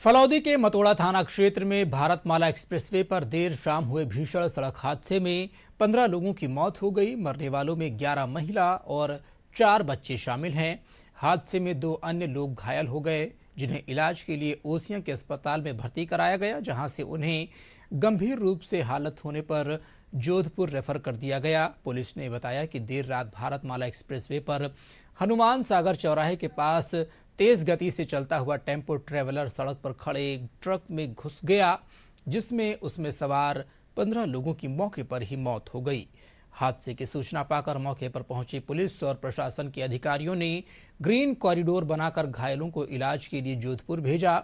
फलौदी के मतोड़ा थाना क्षेत्र में भारतमाला एक्सप्रेसवे पर देर शाम हुए भीषण सड़क हादसे में 15 लोगों की मौत हो गई। मरने वालों में 11 महिला और 4 बच्चे शामिल हैं। हादसे में 2 अन्य लोग घायल हो गए, जिन्हें इलाज के लिए ओसियां के अस्पताल में भर्ती कराया गया, जहां से उन्हें गंभीर रूप से हालत होने पर जोधपुर रेफर कर दिया गया। पुलिस ने बताया कि देर रात भारतमाला एक्सप्रेसवे पर हनुमान सागर चौराहे के पास तेज गति से चलता हुआ टेम्पो ट्रैवलर सड़क पर खड़े एक ट्रक में घुस गया, जिसमें उसमें सवार 15 लोगों की मौके पर ही मौत हो गई। हादसे की सूचना पाकर मौके पर पहुंची पुलिस और प्रशासन के अधिकारियों ने ग्रीन कॉरिडोर बनाकर घायलों को इलाज के लिए जोधपुर भेजा।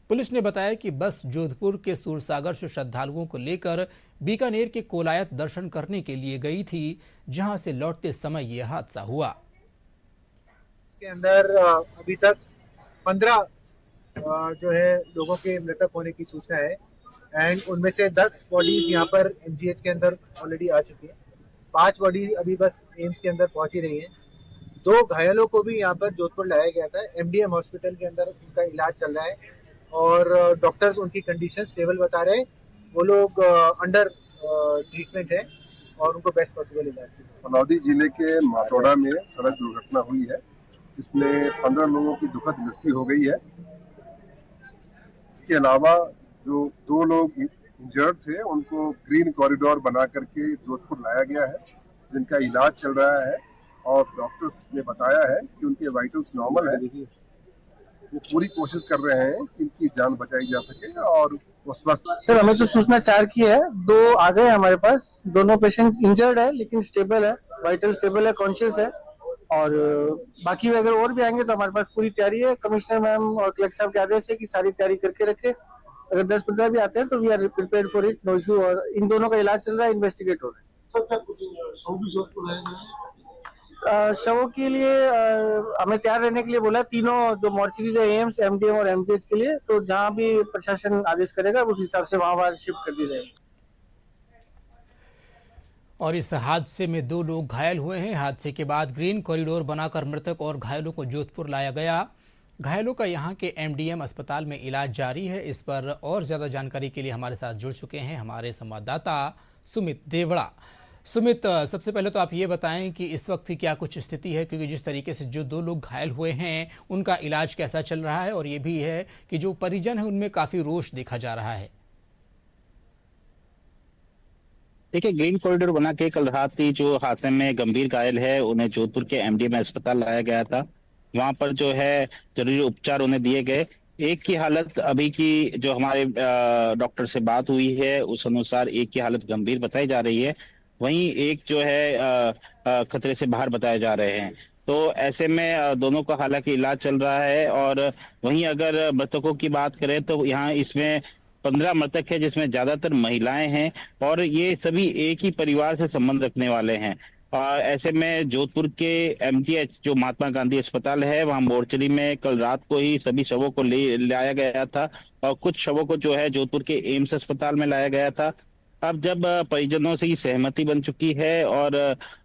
पुलिस ने बताया कि बस जोधपुर के सूरसागर से श्रद्धालुओं को लेकर बीकानेर के कोलायत दर्शन करने के लिए गई थी, जहां से लौटते समय यह हादसा हुआ। के अंदर अभी तक 15 जो है लोगों के मृतक होने की सूचना है एंड उनमें से 10 बॉडीज यहाँ पर एमजीएच के अंदर ऑलरेडी आ चुकी है। 5 बॉडी अभी बस एम्स के अंदर पहुंच ही रही हैं। 2 घायलों को भी यहाँ पर जोधपुर लाया गया था। एमडीएम हॉस्पिटल के अंदर उनका इलाज चल रहा है और डॉक्टर्स उनकी कंडीशन स्टेबल बता रहे हैं। वो लोग अंडर ट्रीटमेंट है और उनको बेस्ट पॉसिबल इलाज। फलौदी जिले के मातोड़ा में सड़क दुर्घटना हुई है, जिसमें 15 लोगों की दुखद मृत्यु हो गई है। इसके अलावा जो 2 लोग इंजर्ड थे, उनको ग्रीन कॉरिडोर बना करके जोधपुर लाया गया है, जिनका इलाज चल रहा है और डॉक्टर्स ने बताया है कि उनके वाइटल्स नॉर्मल है। वो पूरी कोशिश कर रहे हैं कि इनकी जान बचाई जा सके और वो स्वस्थ। सर, हमें तो सूचना 4 की है, 2 आ गए हमारे पास। दोनों पेशेंट इंजर्ड है लेकिन स्टेबल है, वाइटल स्टेबल है, कॉन्शियस है और बाकी अगर और भी आएंगे तो हमारे पास पूरी तैयारी है। कमिश्नर मैम और कलेक्टर साहब के आदेश है कि सारी तैयारी करके रखे। अगर 10-15 भी आते हैं तो we are prepared for it, no issue. और इन दोनों का इलाज चल रहा है, इन्वेस्टिगेट हो रहा है। शवों के लिए हमें तैयार रहने के लिए बोला, तीनों जो मॉर्चरीज है, एम्स, एमडीएम और एमजीएच के लिए, तो जहाँ भी प्रशासन आदेश करेगा उस हिसाब से वहां शिफ्ट कर दी जाएगी। और इस हादसे में 2 लोग घायल हुए हैं। हादसे के बाद ग्रीन कॉरिडोर बनाकर मृतक और घायलों को जोधपुर लाया गया। घायलों का यहां के एमडीएम अस्पताल में इलाज जारी है। इस पर और ज्यादा जानकारी के लिए हमारे साथ जुड़ चुके हैं हमारे संवाददाता सुमित देवड़ा। सुमित, सबसे पहले तो आप ये बताएं कि इस वक्त की क्या कुछ स्थिति है, क्योंकि जिस तरीके से जो 2 लोग घायल हुए हैं उनका इलाज कैसा चल रहा है, और ये भी है कि जो परिजन है उनमें काफी रोष देखा जा रहा है। देखिए, ग्रीन कॉरिडोर बना के कल रात ही जो हादसे में गंभीर घायल है उन्हें जोधपुर के एमडीएम अस्पताल लाया गया था। वहां पर जो है जरूरी उपचार उन्हें दिए गए। एक की हालत अभी की जो हमारे डॉक्टर से बात हुई है उस अनुसार एक की हालत गंभीर बताई जा रही है, वहीं एक जो है खतरे से बाहर बताए जा रहे हैं। तो ऐसे में दोनों का हालांकि इलाज चल रहा है। और वहीं अगर मृतकों की बात करें तो यहाँ इसमें 15 मृतक है, जिसमें ज्यादातर महिलाएं हैं और ये सभी एक ही परिवार से संबंध रखने वाले हैं। ऐसे में जोधपुर के एमजीएच जो महात्मा गांधी अस्पताल है, वहां मोर्चरी में कल रात को ही सभी शवों को लाया गया था और कुछ शवों को जो है जोधपुर के एम्स अस्पताल में लाया गया था। अब जब परिजनों से सहमति बन चुकी है और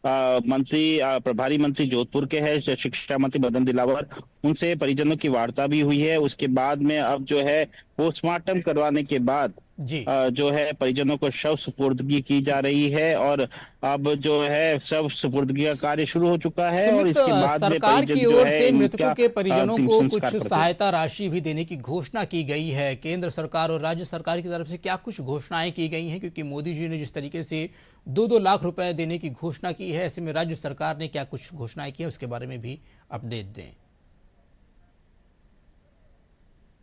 प्रभारी मंत्री जोधपुर के हैं शिक्षा मंत्री मदन दिलावर, उनसे परिजनों की वार्ता भी हुई है। उसके बाद में अब जो है पोस्टमार्टम करवाने के बाद जो है परिजनों को शव सुपुर्दगी की जा रही है और अब जो है शव सुपुर्दगी का कार्य शुरू हो चुका है। और इसके बाद सरकार की ओर से मृतकों के परिजनों को कुछ सहायता राशि भी देने की घोषणा की गई है। केंद्र सरकार और राज्य सरकार की तरफ से क्या कुछ घोषणाएं की गई हैं, क्योंकि मोदी जी ने जिस तरीके से 2-2 लाख रुपए देने की घोषणा की है, ऐसे में राज्य सरकार ने क्या कुछ घोषणाएं की है, उसके बारे में भी अपडेट दें।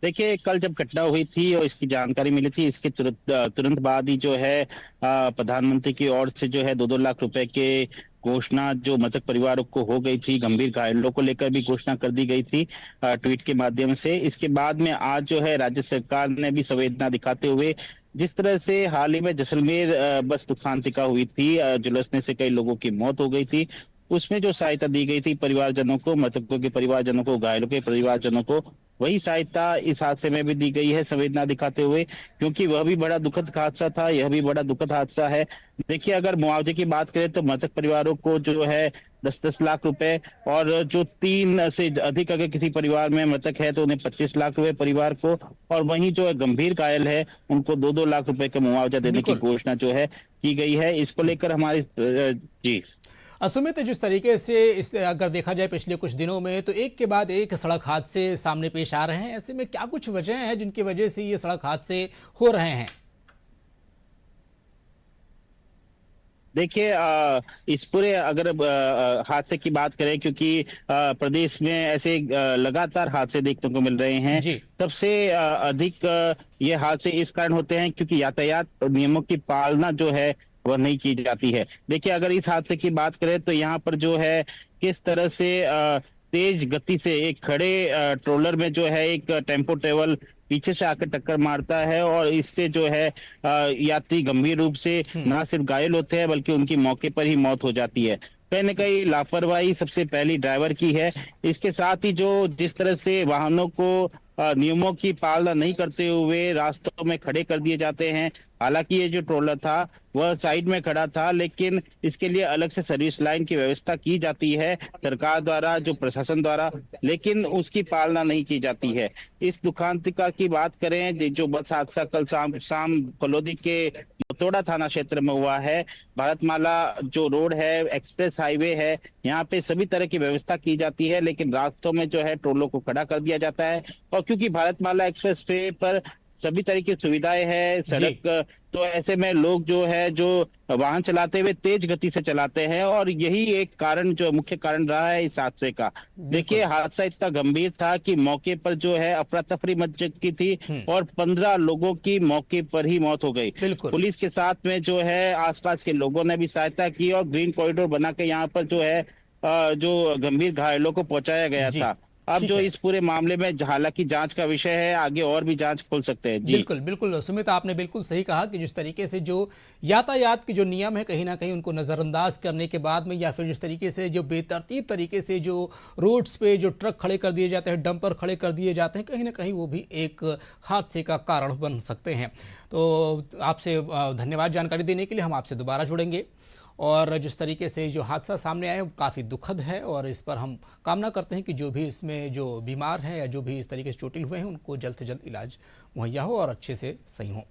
देखिए, कल जब घटना हुई थी और इसकी जानकारी मिली थी, इसके तुरंत बाद ही जो है प्रधानमंत्री की ओर से जो है 2-2 लाख रुपए के घोषणा जो मृतक परिवारों को हो गई थी। गंभीर घायलों को लेकर भी घोषणा कर दी गई थी ट्वीट के माध्यम से। इसके बाद में आज जो है राज्य सरकार ने भी संवेदना दिखाते हुए, जिस तरह से हाल ही में जैसलमेर बस नुकसान शिकार हुई थी, झुलसने से कई लोगों की मौत हो गई थी, उसमें जो सहायता दी गई थी परिवारजनों को, मृतकों के परिवारजनों को, घायलों के परिवारजनों को, वही सहायता इस हादसे में भी दी गई है संवेदना दिखाते हुए, क्योंकि वह भी बड़ा दुखद हादसा था, यह भी बड़ा दुखद हादसा है। देखिए, अगर मुआवजे की बात करें तो मृतक परिवारों को जो है 10-10 लाख रुपए, और जो 3 से अधिक अगर किसी परिवार में मृतक है तो उन्हें 25 लाख रुपए परिवार को, और वहीं जो गंभीर घायल है उनको 2-2 लाख रुपए का मुआवजा देने की बिल्कुल। घोषणा जो है की गई है। इसको लेकर हमारी जी सुमित, जिस तरीके से इस अगर देखा जाए पिछले कुछ दिनों में तो एक के बाद एक सड़क हादसे सामने पेश आ रहे हैं, ऐसे में क्या कुछ वजह है जिनकी वजह से ये सड़क हादसे हो रहे हैं? देखिए, इस पूरे अगर हादसे की बात करें, क्योंकि प्रदेश में ऐसे लगातार हादसे देखने को मिल रहे हैं। जी। सबसे अधिक ये हादसे इस कारण होते हैं क्योंकि यातायात नियमों की पालना जो है वह नहीं की जाती है। देखिए, अगर इस हादसे की बात करें तो यहाँ पर जो है किस तरह से तेज गति से एक खड़े ट्रोलर में जो है एक टेम्पो ट्रेवल पीछे से आकर टक्कर मारता है, और इससे जो है यात्री गंभीर रूप से ना सिर्फ घायल होते हैं बल्कि उनकी मौके पर ही मौत हो जाती है। कहीं न कहीं लापरवाही सबसे पहली ड्राइवर की है। इसके साथ ही जो जिस तरह से वाहनों को नियमों की पालना नहीं करते हुए रास्तों में खड़े कर दिए जाते हैं। हालांकि ये जो ट्रोलर था वह साइड में खड़ा था, लेकिन इसके लिए अलग से सर्विस लाइन की व्यवस्था की जाती है सरकार द्वारा, जो प्रशासन द्वारा, लेकिन उसकी पालना नहीं की जाती है। इस दुखांतिका की बात करें, जो बस हादसा कल शाम फलोदी के मोतोड़ा थाना क्षेत्र में हुआ है। भारतमाला जो रोड है, एक्सप्रेस हाईवे है, यहाँ पे सभी तरह की व्यवस्था की जाती है, लेकिन रास्तों में जो है टोलों को खड़ा कर दिया जाता है। और क्योंकि भारतमाला एक्सप्रेस वे पर सभी तरह की सुविधाएं हैं, सड़क, तो ऐसे में लोग जो है जो वाहन चलाते हुए तेज गति से चलाते हैं, और यही एक कारण, जो मुख्य कारण रहा है इस हादसे का। देखिए, हादसा इतना गंभीर था कि मौके पर जो है अफरा तफरी मच चुकी थी, और 15 लोगों की मौके पर ही मौत हो गई। पुलिस के साथ में जो है आसपास के लोगों ने भी सहायता की, और ग्रीन कॉरिडोर बना के यहाँ पर जो है जो गंभीर घायलों को पहुंचाया गया था। अब जो इस पूरे मामले में हालांकि जांच का विषय है, आगे और भी जांच खोल सकते हैं। जी बिल्कुल बिल्कुल सुमित, आपने बिल्कुल सही कहा कि जिस तरीके से जो यातायात के जो नियम है कहीं ना कहीं उनको नज़रअंदाज करने के बाद में, या फिर जिस तरीके से जो बेतरतीब तरीके से जो रोड्स पे जो ट्रक खड़े कर दिए जाते हैं, डंपर खड़े कर दिए जाते हैं, कहीं ना कहीं वो भी एक हादसे का कारण बन सकते हैं। तो आपसे धन्यवाद जानकारी देने के लिए। हम आपसे दोबारा जुड़ेंगे। और जिस तरीके से जो हादसा सामने आया वो काफ़ी दुखद है, और इस पर हम कामना करते हैं कि जो भी इसमें जो बीमार हैं या जो भी इस तरीके से चोटिल हुए हैं उनको जल्द से जल्द इलाज मुहैया हो और अच्छे से सही हो।